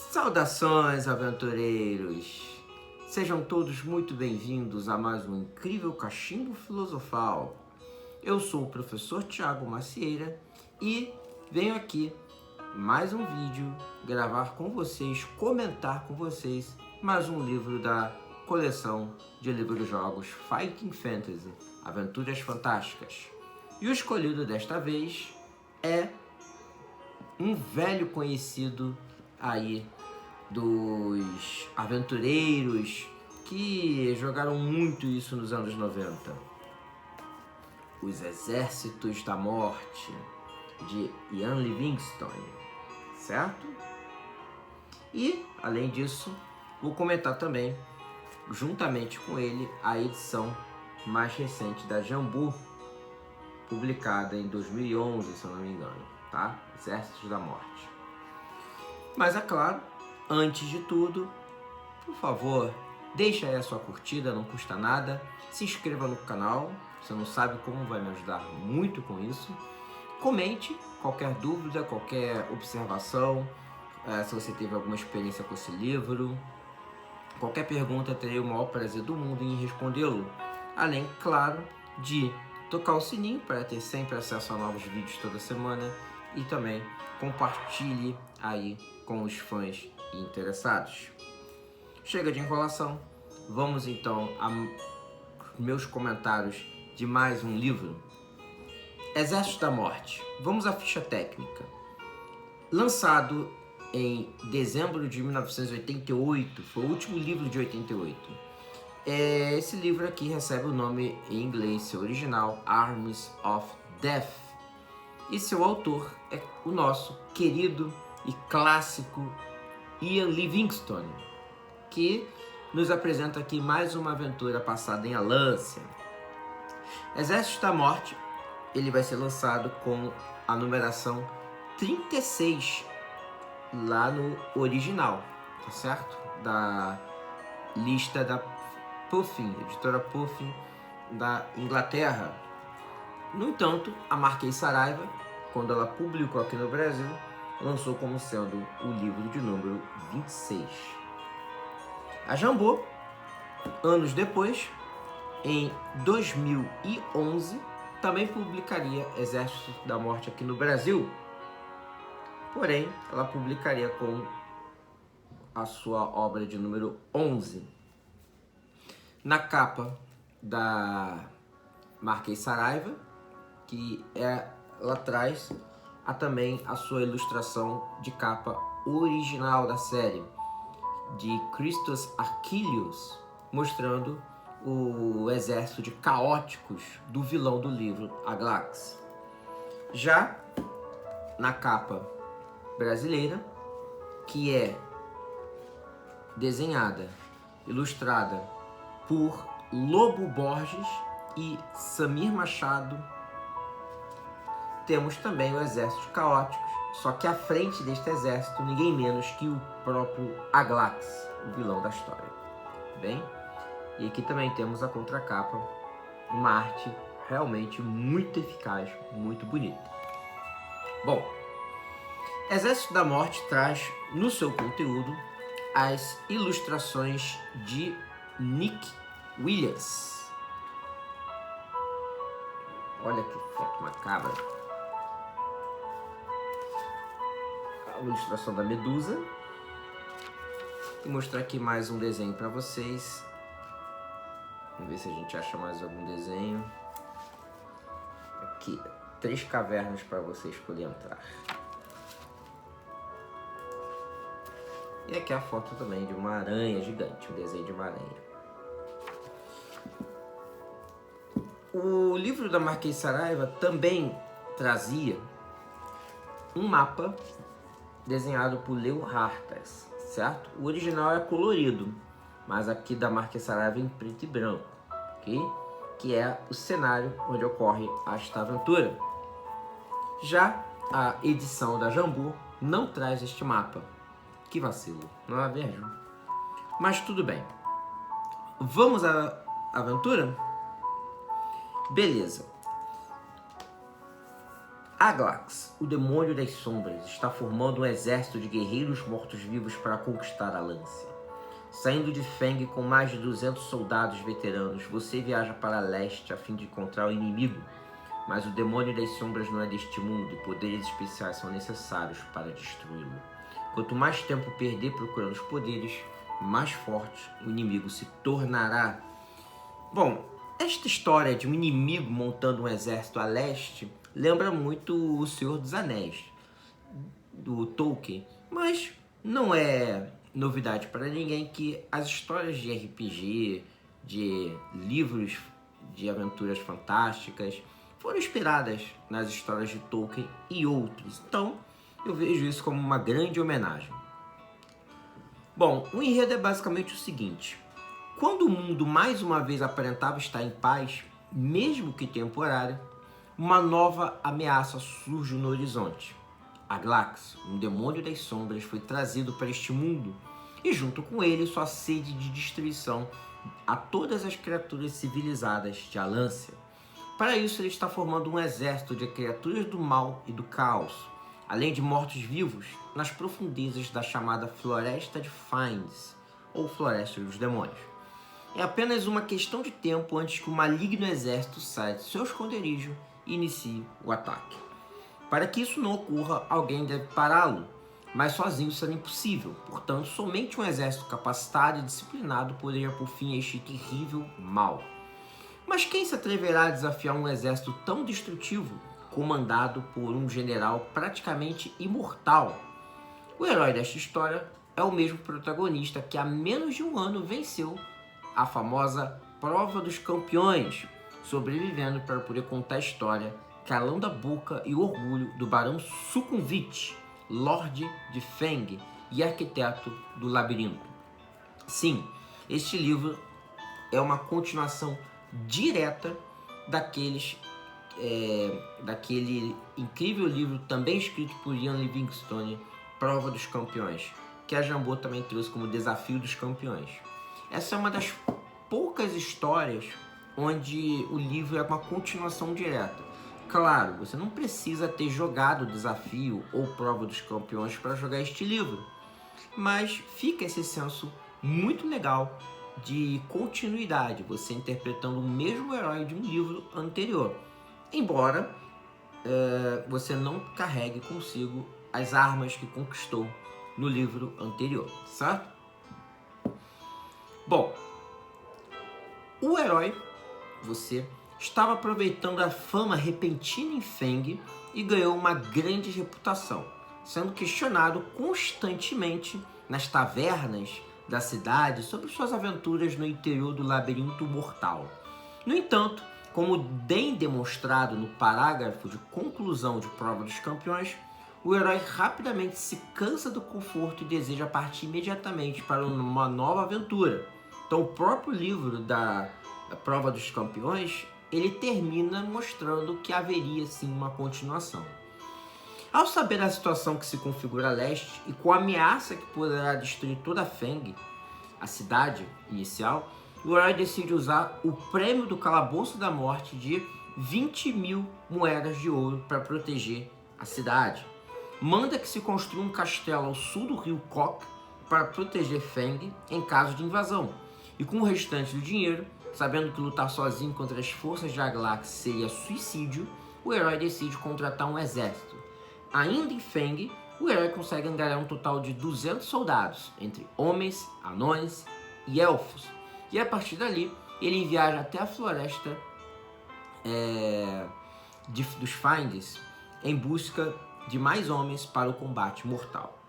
Saudações, aventureiros! Sejam todos muito bem-vindos a mais um incrível cachimbo filosofal. Eu sou o professor Tiago Macieira e venho aqui mais um vídeo gravar com vocês, comentar com vocês mais um livro da coleção de livros-jogos Fighting Fantasy, Aventuras Fantásticas. E o escolhido desta vez é um velho conhecido aí dos aventureiros que jogaram muito isso nos anos 90. Os Exércitos da Morte, de Ian Livingstone, certo? E, além disso, vou comentar também, juntamente com ele, a edição mais recente da Jambô, publicada em 2011, se eu não me engano, tá? Exércitos da Morte. Mas, é claro, antes de tudo, por favor, deixa aí a sua curtida, não custa nada. Se inscreva no canal, você não sabe como vai me ajudar muito com isso. Comente qualquer dúvida, qualquer observação, se você teve alguma experiência com esse livro. Qualquer pergunta, terei o maior prazer do mundo em respondê-lo. Além, claro, de tocar o sininho para ter sempre acesso a novos vídeos toda semana e também compartilhe aí com os fãs e interessados. Chega de enrolação, vamos então a meus comentários de mais um livro. Exército da Morte. Vamos à ficha técnica. Lançado em dezembro de 1988, foi o último livro de 88. Esse livro aqui recebe o nome em inglês, seu original, Arms of Death. E seu autor é o nosso querido e clássico Ian Livingstone, que nos apresenta aqui mais uma aventura passada em Alância. Exército da Morte, ele vai ser lançado com a numeração 36 lá no original, tá certo? Da lista da Puffin, editora Puffin da Inglaterra. No entanto, a Marquês Saraiva, quando ela publicou aqui no Brasil, lançou como sendo o livro de número 26. A Jambô, anos depois, em 2011, também publicaria Exército da Morte aqui no Brasil, porém, ela publicaria com a sua obra de número 11. Na capa da Marquês Saraiva, que ela traz também a sua ilustração de capa original da série, de Christos Achilleus, mostrando o exército de caóticos do vilão do livro Aglax. Já na capa brasileira, que é desenhada, ilustrada por Lobo Borges e Samir Machado, temos também o Exército de Caóticos, só que à frente deste exército, ninguém menos que o próprio Aglax, o vilão da história. Bem, e aqui também temos a contracapa, uma arte realmente muito eficaz, muito bonita. Bom, Exército da Morte traz no seu conteúdo as ilustrações de Nick Williams. Olha que foto macabra. A ilustração da Medusa. E mostrar aqui mais um desenho para vocês. Vamos ver se a gente acha mais algum desenho. Aqui, 3 cavernas para você escolher entrar. E aqui a foto também de uma aranha gigante, um desenho de uma aranha. O livro da Marquês Saraiva também trazia um mapa desenhado por Leo Hartas, certo? O original é colorido, mas aqui da Marquês Saraiva em preto e branco, ok? Que é o cenário onde ocorre esta aventura. Já a edição da Jambô não traz este mapa. Que vacilo, não é mesmo? Mas tudo bem. Vamos à aventura? Beleza. Aglax, o demônio das sombras, está formando um exército de guerreiros mortos-vivos para conquistar a Lancia. Saindo de Feng com mais de 200 soldados veteranos, você viaja para leste a fim de encontrar o inimigo. Mas o demônio das sombras não é deste mundo e poderes especiais são necessários para destruí-lo. Quanto mais tempo perder procurando os poderes, mais forte o inimigo se tornará. Bom, esta história de um inimigo montando um exército a leste lembra muito O Senhor dos Anéis, do Tolkien, mas não é novidade para ninguém que as histórias de RPG, de livros de aventuras fantásticas, foram inspiradas nas histórias de Tolkien e outros. Então, eu vejo isso como uma grande homenagem. Bom, o enredo é basicamente o seguinte: quando o mundo mais uma vez aparentava estar em paz, mesmo que temporária, uma nova ameaça surge no horizonte. Aglax, um demônio das sombras, foi trazido para este mundo e junto com ele sua sede de destruição a todas as criaturas civilizadas de Alancia. Para isso, ele está formando um exército de criaturas do mal e do caos, além de mortos-vivos nas profundezas da chamada Floresta de Finds, ou Floresta dos Demônios. É apenas uma questão de tempo antes que o maligno exército saia de seu esconderijo e inicie o ataque. Para que isso não ocorra, alguém deve pará-lo, mas sozinho será impossível. Portanto, somente um exército capacitado e disciplinado poderia pôr fim a este terrível mal. Mas quem se atreverá a desafiar um exército tão destrutivo, comandado por um general praticamente imortal? O herói desta história é o mesmo protagonista que há menos de um ano venceu a famosa Prova dos Campeões, sobrevivendo para poder contar a história, calando a boca e o orgulho do Barão Sukhumvit, Lorde de Feng e arquiteto do labirinto. Sim, este livro é uma continuação direta daquele incrível livro também escrito por Ian Livingstone, Prova dos Campeões, que a Jambô também trouxe como Desafio dos Campeões. Essa é uma das poucas histórias onde o livro é uma continuação direta. Claro, você não precisa ter jogado o Desafio ou Prova dos Campeões para jogar este livro, mas fica esse senso muito legal de continuidade, você interpretando o mesmo herói de um livro anterior, embora você não carregue consigo as armas que conquistou no livro anterior, certo? Bom, o herói, você, estava aproveitando a fama repentina em Feng e ganhou uma grande reputação, sendo questionado constantemente nas tavernas da cidade sobre suas aventuras no interior do labirinto mortal. No entanto, como bem demonstrado no parágrafo de conclusão de Prova dos Campeões, o herói rapidamente se cansa do conforto e deseja partir imediatamente para uma nova aventura. Então, o próprio livro da Prova dos Campeões, ele termina mostrando que haveria sim uma continuação. Ao saber da situação que se configura a leste e com a ameaça que poderá destruir toda a Feng, a cidade inicial, o herói decide usar o prêmio do Calabouço da Morte de 20.000 moedas de ouro para proteger a cidade. Manda que se construa um castelo ao sul do rio Kok para proteger Feng em caso de invasão. E com o restante do dinheiro, sabendo que lutar sozinho contra as forças de Aglax seria suicídio, o herói decide contratar um exército. Ainda em Feng, o herói consegue angariar um total de 200 soldados, entre homens, anões e elfos. E a partir dali, ele viaja até a floresta dos Finds em busca de mais homens para o combate mortal.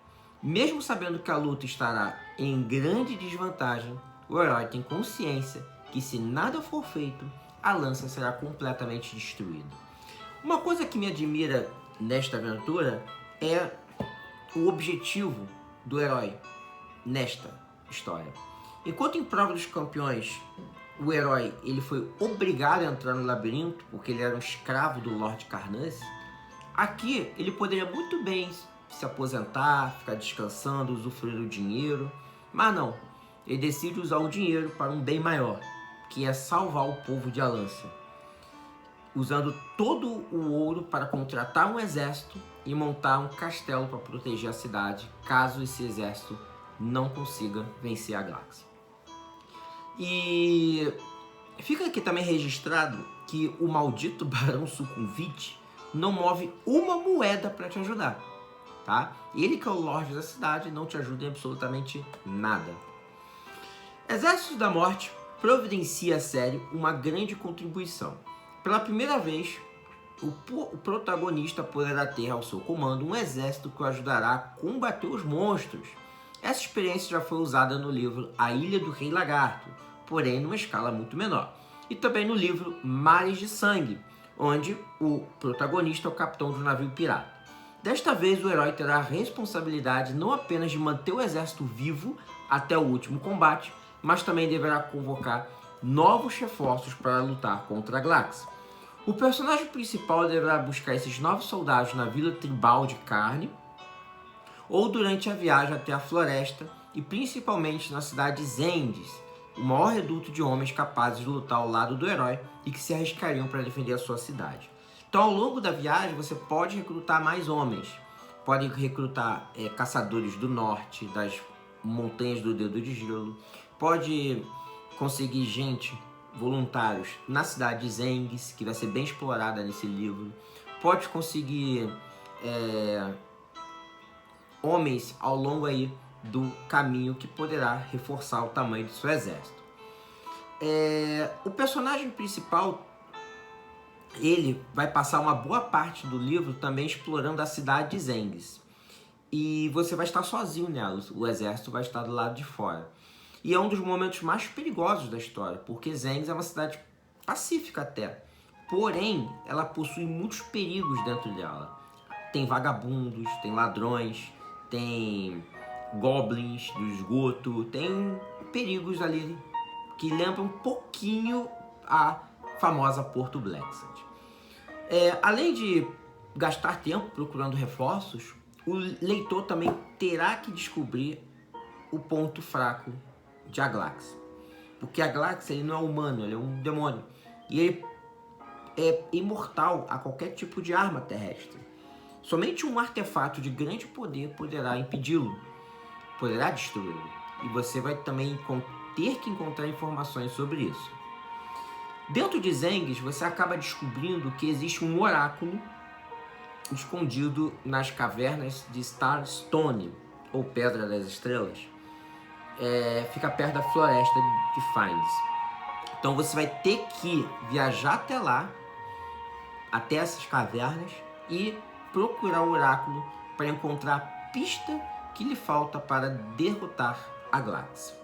Mesmo sabendo que a luta estará em grande desvantagem, o herói tem consciência que se nada for feito, a lança será completamente destruída. Uma coisa que me admira nesta aventura é o objetivo do herói nesta história. Enquanto em Prova dos Campeões, o herói ele foi obrigado a entrar no labirinto porque ele era um escravo do Lord Carnance, aqui ele poderia muito bem se aposentar, ficar descansando, usufruir do dinheiro, mas não. Ele decide usar o dinheiro para um bem maior, que é salvar o povo de Alancia. usando todo o ouro para contratar um exército e montar um castelo para proteger a cidade, caso esse exército não consiga vencer a Galaxy. E fica aqui também registrado que o maldito Barão Sucumvite não move uma moeda para te ajudar, tá? Ele, que é o Lorde da cidade, não te ajuda em absolutamente nada. Exército da Morte providencia a série uma grande contribuição. Pela primeira vez, o protagonista poderá ter ao seu comando um exército que o ajudará a combater os monstros. Essa experiência já foi usada no livro A Ilha do Rei Lagarto, porém numa escala muito menor. E também no livro Mares de Sangue, onde o protagonista é o capitão de um navio pirata. Desta vez, o herói terá a responsabilidade não apenas de manter o exército vivo até o último combate, mas também deverá convocar novos reforços para lutar contra a Glax. O personagem principal deverá buscar esses novos soldados na vila tribal de Carne, ou durante a viagem até a floresta, e principalmente na cidade de Zendis, o maior reduto de homens capazes de lutar ao lado do herói e que se arriscariam para defender a sua cidade. Então, ao longo da viagem, você pode recrutar mais homens. Pode recrutar caçadores do norte, das montanhas do Dedo de Gelo. Pode conseguir gente, voluntários, na cidade de Zengis, que vai ser bem explorada nesse livro. Pode conseguir homens ao longo aí do caminho que poderá reforçar o tamanho do seu exército. O personagem principal, ele vai passar uma boa parte do livro também explorando a cidade de Zengis. E você vai estar sozinho nela, o exército vai estar do lado de fora. E é um dos momentos mais perigosos da história, porque Zengis é uma cidade pacífica até. Porém, ela possui muitos perigos dentro dela. Tem vagabundos, tem ladrões, tem goblins do esgoto, tem perigos ali que lembram um pouquinho a famosa Porto Blacksand. Além de gastar tempo procurando reforços, o leitor também terá que descobrir o ponto fraco de Aglax. Porque Aglax, ele não é humano, ele é um demônio. E ele é imortal a qualquer tipo de arma terrestre. Somente um artefato de grande poder poderá impedi-lo, poderá destruí-lo. E você vai também ter que encontrar informações sobre isso. Dentro de Zengis, você acaba descobrindo que existe um oráculo escondido nas cavernas de Starstone, ou Pedra das Estrelas. Fica perto da floresta de Finds. Então você vai ter que viajar até lá, até essas cavernas, e procurar o oráculo para encontrar a pista que lhe falta para derrotar a Glax.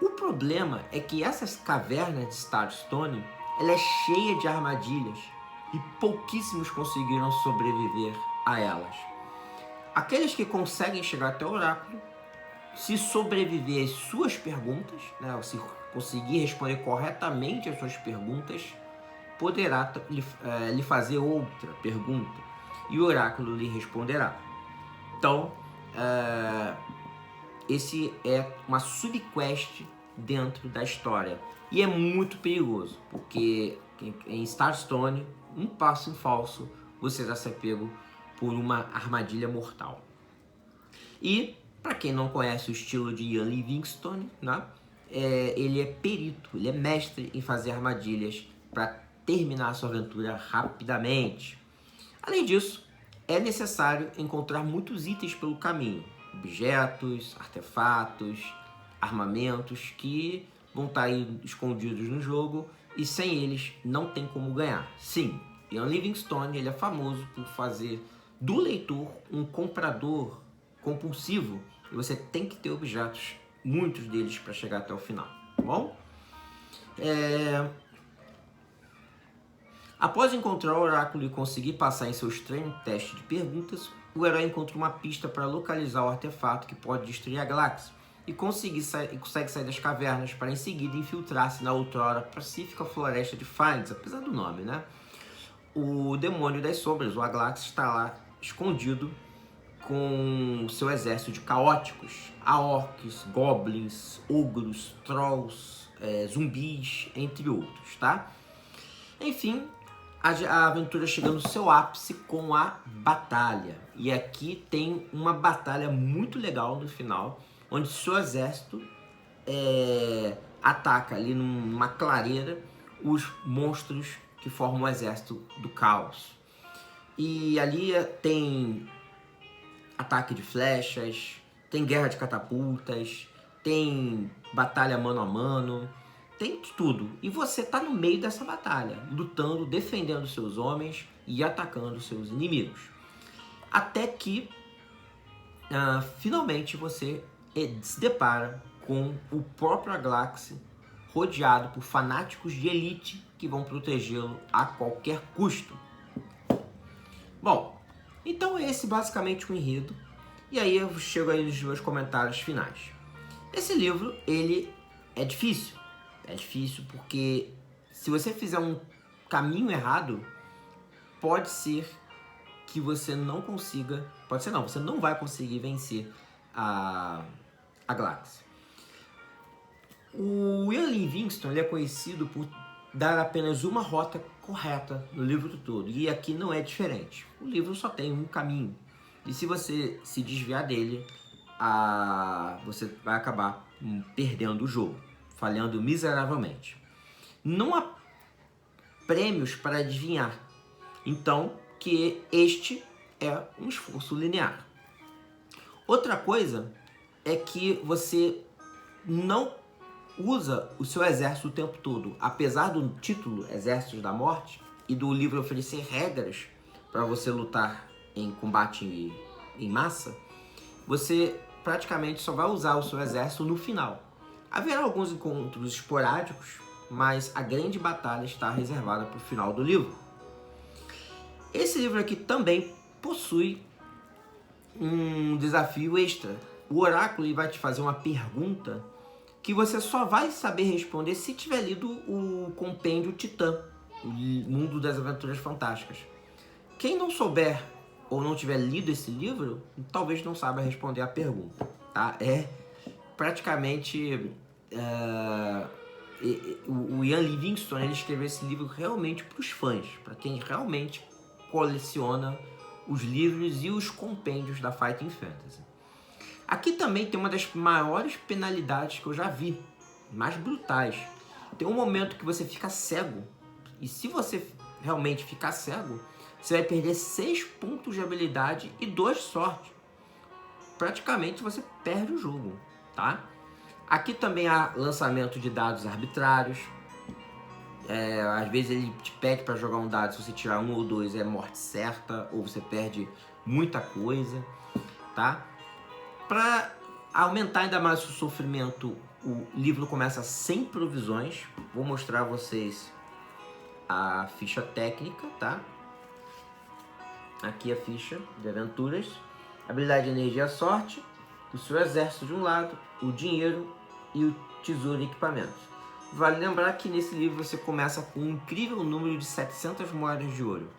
O problema é que essas cavernas de Starstone, ela é cheia de armadilhas e pouquíssimos conseguiram sobreviver a elas. Aqueles que conseguem chegar até o oráculo, se sobreviver às suas perguntas, né, se conseguir responder corretamente às suas perguntas, poderá lhe fazer outra pergunta e o oráculo lhe responderá. Então, esse é uma subquest dentro da história e é muito perigoso, porque em Starstone, um passo em falso, você já será pego por uma armadilha mortal. E, para quem não conhece o estilo de Ian Livingstone, né, ele é perito, ele é mestre em fazer armadilhas para terminar a sua aventura rapidamente. Além disso, é necessário encontrar muitos itens pelo caminho, objetos, artefatos, armamentos que vão estar aí escondidos no jogo e sem eles não tem como ganhar. Sim, Ian Livingstone, ele é famoso por fazer do leitor um comprador compulsivo e você tem que ter objetos, muitos deles, para chegar até o final, tá bom? Após encontrar o oráculo e conseguir passar em seu estranho teste de perguntas, o herói encontra uma pista para localizar o artefato que pode destruir a Glax e consegue sair das cavernas para em seguida infiltrar-se na outrora pacífica floresta de Finds, apesar do nome, né? O demônio das sombras, o Aglax, está lá escondido com seu exército de caóticos, orcs, goblins, ogros, trolls, zumbis, entre outros, tá? Enfim, a aventura chega no seu ápice com a batalha. E aqui tem uma batalha muito legal no final, onde seu exército ataca ali numa clareira os monstros que formam o exército do caos. E ali tem ataque de flechas, tem guerra de catapultas, tem batalha mano a mano, tem de tudo. E você tá no meio dessa batalha, lutando, defendendo seus homens e atacando seus inimigos. Até que finalmente você se depara com o próprio Aglax, rodeado por fanáticos de elite que vão protegê-lo a qualquer custo. Bom, então esse basicamente o enredo. E aí eu chego aí nos meus comentários finais. Esse livro, ele é difícil. É difícil porque se você fizer um caminho errado, pode ser que você não consiga... Pode ser não, você não vai conseguir vencer a Glax. O Ian Livingstone, ele é conhecido por dar apenas uma rota correta no livro todo. E aqui não é diferente. O livro só tem um caminho. E se você se desviar dele, você vai acabar perdendo o jogo, falhando miseravelmente. Não há prêmios para adivinhar. Então, que este é um esforço linear. Outra coisa é que você não usa o seu exército o tempo todo. Apesar do título Exércitos da Morte e do livro oferecer regras para você lutar em combate em massa, você praticamente só vai usar o seu exército no final. Haverá alguns encontros esporádicos, mas a grande batalha está reservada para o final do livro. Esse livro aqui também possui um desafio extra. O oráculo vai te fazer uma pergunta que você só vai saber responder se tiver lido o compêndio Titã, o Mundo das Aventuras Fantásticas. Quem não souber ou não tiver lido esse livro, talvez não saiba responder a pergunta. Tá? É praticamente... o Ian Livingstone, ele escreveu esse livro realmente para os fãs, para quem realmente coleciona os livros e os compêndios da Fighting Fantasy. Aqui também tem uma das maiores penalidades que eu já vi, mais brutais. Tem um momento que você fica cego, e se você realmente ficar cego, você vai perder 6 pontos de habilidade e 2 de sorte. Praticamente você perde o jogo, tá? Aqui também há lançamento de dados arbitrários. Às vezes ele te pede para jogar um dado, se você tirar 1 ou 2 é morte certa, ou você perde muita coisa, tá? Para aumentar ainda mais o sofrimento, o livro começa sem provisões. Vou mostrar a vocês a ficha técnica, tá? Aqui a ficha de aventuras. Habilidade de energia sorte, o seu exército de um lado, o dinheiro e o tesouro e equipamentos. Vale lembrar que nesse livro você começa com um incrível número de 700 moedas de ouro,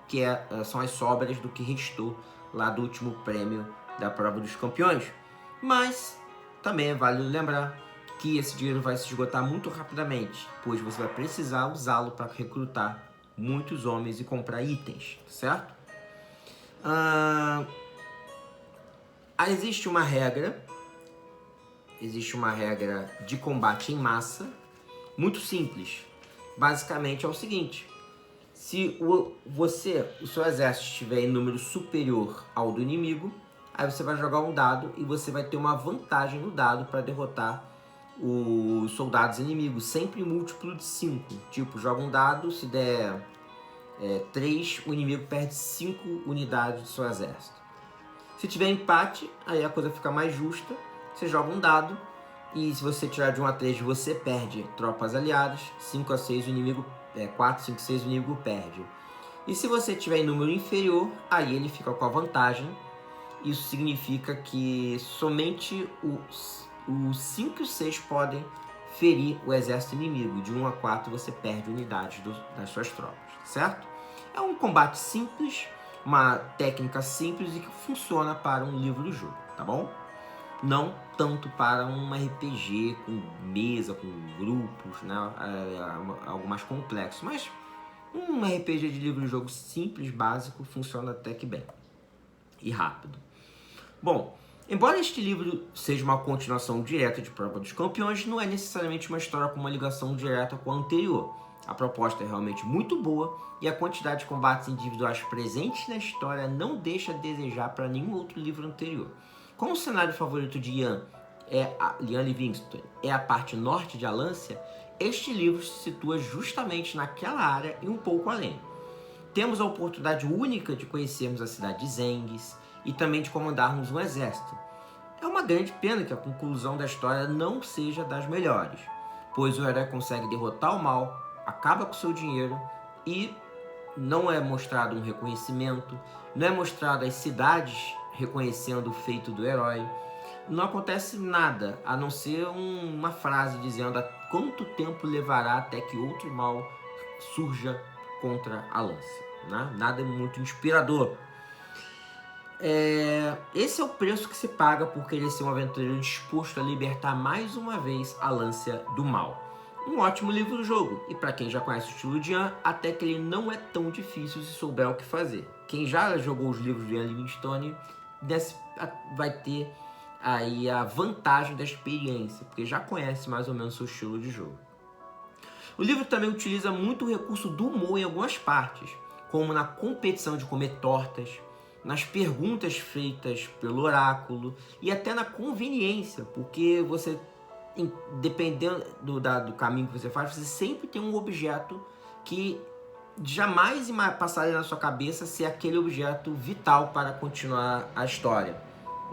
que são as sobras do que restou lá do último prêmio da prova dos campeões. Mas também é válido lembrar que esse dinheiro vai se esgotar muito rapidamente, pois você vai precisar usá-lo para recrutar muitos homens e comprar itens, certo? Existe uma regra de combate em massa muito simples. Basicamente é o seguinte: se o seu exército estiver em número superior ao do inimigo, aí você vai jogar um dado e você vai ter uma vantagem no dado para derrotar os soldados inimigos, sempre múltiplo de 5. Tipo, joga um dado, se der 3, o inimigo perde 5 unidades do seu exército. Se tiver empate, aí a coisa fica mais justa. Você joga um dado e se você tirar de 1 a 3, você perde tropas aliadas. 5 a 6, o inimigo 4, 5, 6, o inimigo perde. E se você tiver em número inferior, aí ele fica com a vantagem. Isso significa que somente os 5 e o 6 podem ferir o exército inimigo. De 1 a 4 você perde unidades das suas tropas, certo? É um combate simples, uma técnica simples e que funciona para um livro do jogo, tá bom? Não tanto para um RPG com mesa, com grupos, né? Algo mais complexo, mas Um RPG de livro-jogo simples, básico, funciona até que bem. E rápido. Bom, embora este livro seja uma continuação direta de Prova dos Campeões, não é necessariamente uma história com uma ligação direta com a anterior. A proposta é realmente muito boa e a quantidade de combates individuais presentes na história não deixa a desejar para nenhum outro livro anterior. Como o cenário favorito de Ian Livingstone é a parte norte de Alância, este livro se situa justamente naquela área e um pouco além. Temos a oportunidade única de conhecermos a cidade de Zengis e também de comandarmos um exército. É uma grande pena que a conclusão da história não seja das melhores, pois o herói consegue derrotar o mal, acaba com seu dinheiro e não é mostrado um reconhecimento, não é mostrado as cidades reconhecendo o feito do herói. Não acontece nada, a não ser uma frase dizendo a quanto tempo levará até que outro mal surja contra a lança. Né? Nada é muito inspirador. Esse é o preço que se paga por querer ser um aventureiro disposto a libertar mais uma vez a Lância do mal. Um ótimo livro do jogo, e para quem já conhece o estilo de Ian, até que ele não é tão difícil se souber o que fazer. Quem já jogou os livros de Ian Livingstone vai ter aí a vantagem da experiência, porque já conhece mais ou menos o seu estilo de jogo. O livro também utiliza muito o recurso do humor em algumas partes, como na competição de comer tortas, nas perguntas feitas pelo oráculo e até na conveniência, porque você, dependendo do caminho que você faz, você sempre tem um objeto que jamais passaria na sua cabeça ser aquele objeto vital para continuar a história,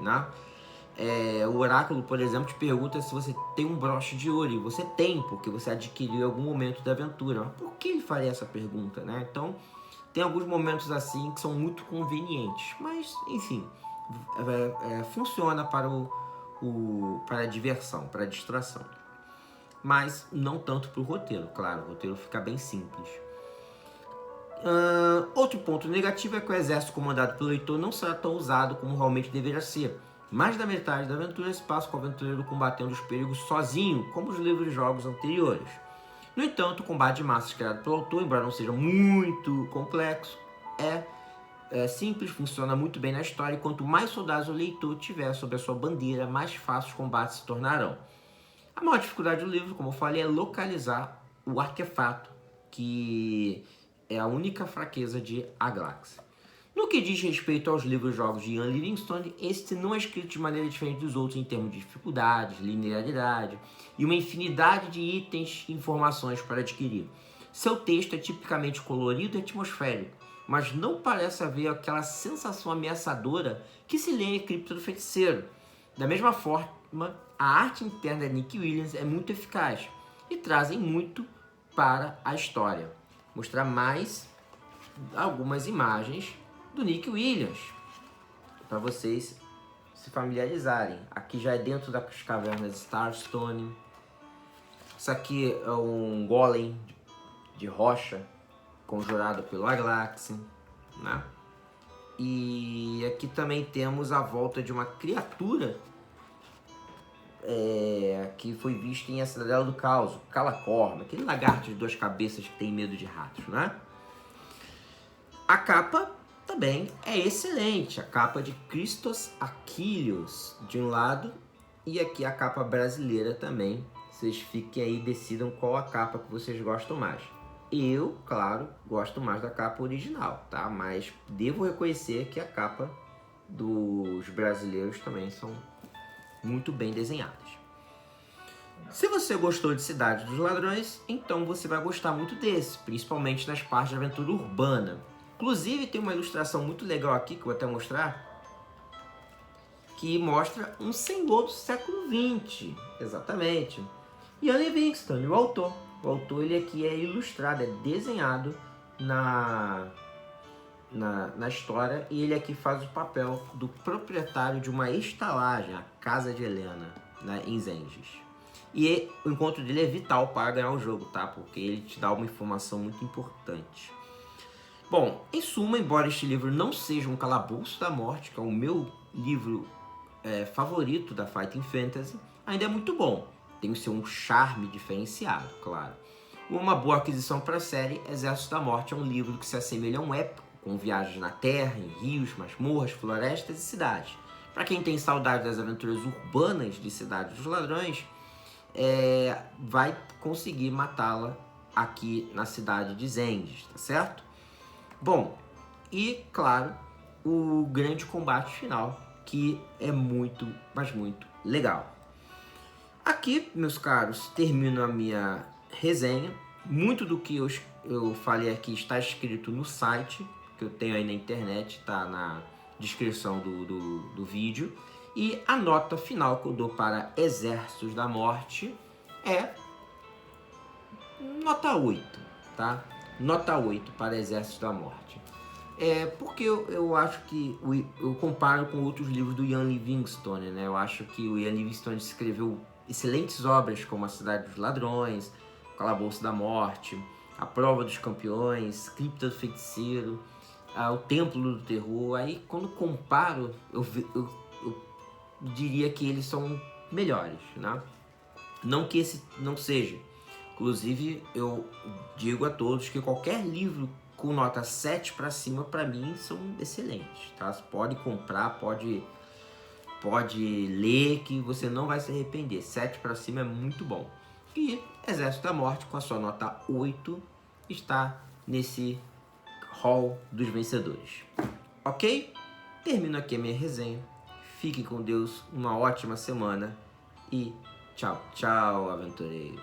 né? O oráculo, por exemplo, te pergunta se você tem um broche de ouro, e você tem, porque você adquiriu em algum momento da aventura. Mas por que ele faria essa pergunta, né? Então, tem alguns momentos assim que são muito convenientes, mas, enfim, funciona para para a diversão, para a distração. Mas não tanto para o roteiro, claro, o roteiro fica bem simples. Outro ponto negativo é que o exército comandado pelo leitor não será tão usado como realmente deveria ser. Mais da metade da aventura se passa com o aventureiro combatendo os perigos sozinho, como os livros e jogos anteriores. No entanto, o combate de massas criado pelo autor, embora não seja muito complexo, é simples, funciona muito bem na história, e quanto mais soldados o leitor tiver sob a sua bandeira, mais fáceis os combates se tornarão. A maior dificuldade do livro, como eu falei, é localizar o artefato, que é a única fraqueza de Aglax. No que diz respeito aos livros e jogos de Ian Livingstone, este não é escrito de maneira diferente dos outros em termos de dificuldades, linearidade e uma infinidade de itens e informações para adquirir. Seu texto é tipicamente colorido e atmosférico, mas não parece haver aquela sensação ameaçadora que se lê em Cripta do Feiticeiro. Da mesma forma, a arte interna de Nick Williams é muito eficaz e trazem muito para a história. Vou mostrar mais algumas imagens do Nick Williams para vocês se familiarizarem. Aqui já é dentro das cavernas Starstone. Isso aqui é um golem de rocha conjurado pelo Aglax, né? E aqui também temos a volta de uma criatura que foi vista em A Cidadela do Caos, o Calacorma, aquele lagarto de duas cabeças que tem medo de ratos, né? A capa também é excelente, a capa de Christos Achilles de um lado, e aqui a capa brasileira também. Vocês fiquem aí e decidam qual a capa que vocês gostam mais. Eu, claro, gosto mais da capa original, tá? Mas devo reconhecer que a capa dos brasileiros também são muito bem desenhadas. Se você gostou de Cidade dos Ladrões, então você vai gostar muito desse, principalmente nas partes de aventura urbana. Inclusive tem uma ilustração muito legal aqui, que eu vou até mostrar, que mostra um senhor do século XX, exatamente. Ian Livingstone, o autor. O autor, ele aqui é ilustrado, é desenhado na história, e ele aqui faz o papel do proprietário de uma estalagem, a Casa de Helena, né, em Zengis. E o encontro dele é vital para ganhar o jogo, tá? Porque ele te dá uma informação muito importante. Bom, em suma, embora este livro não seja um Calabouço da Morte, que é o meu livro favorito da Fighting Fantasy, ainda é muito bom. Tem o seu charme diferenciado, claro. Uma boa aquisição para a série, Exército da Morte é um livro que se assemelha a um épico, com viagens na terra, em rios, masmorras, florestas e cidades. Para quem tem saudade das aventuras urbanas de Cidade dos Ladrões, vai conseguir matá-la aqui na cidade de Zendes, tá certo? Bom, e claro, o grande combate final, que é muito, mas muito legal. Aqui, meus caros, termino a minha resenha. Muito do que eu falei aqui está escrito no site, que eu tenho aí na internet, tá na descrição do vídeo. E a nota final que eu dou para Exércitos da Morte é nota 8, tá? Nota 8 para Exércitos da Morte. Porque eu acho que eu comparo com outros livros do Ian Livingstone, né? Eu acho que o Ian Livingstone escreveu excelentes obras como A Cidade dos Ladrões, O Calabouço da Morte, A Prova dos Campeões, Cripta do Feiticeiro, O Templo do Terror. Aí quando comparo, eu diria que eles são melhores, né? Não que esse não seja. Inclusive, eu digo a todos que qualquer livro com nota 7 para cima, para mim, são excelentes, tá? Você pode comprar, pode ler, que você não vai se arrepender. 7 para cima é muito bom. E Exército da Morte, com a sua nota 8, está nesse hall dos vencedores. Ok? Termino aqui a minha resenha. Fique com Deus, uma ótima semana e tchau, tchau, aventureiro.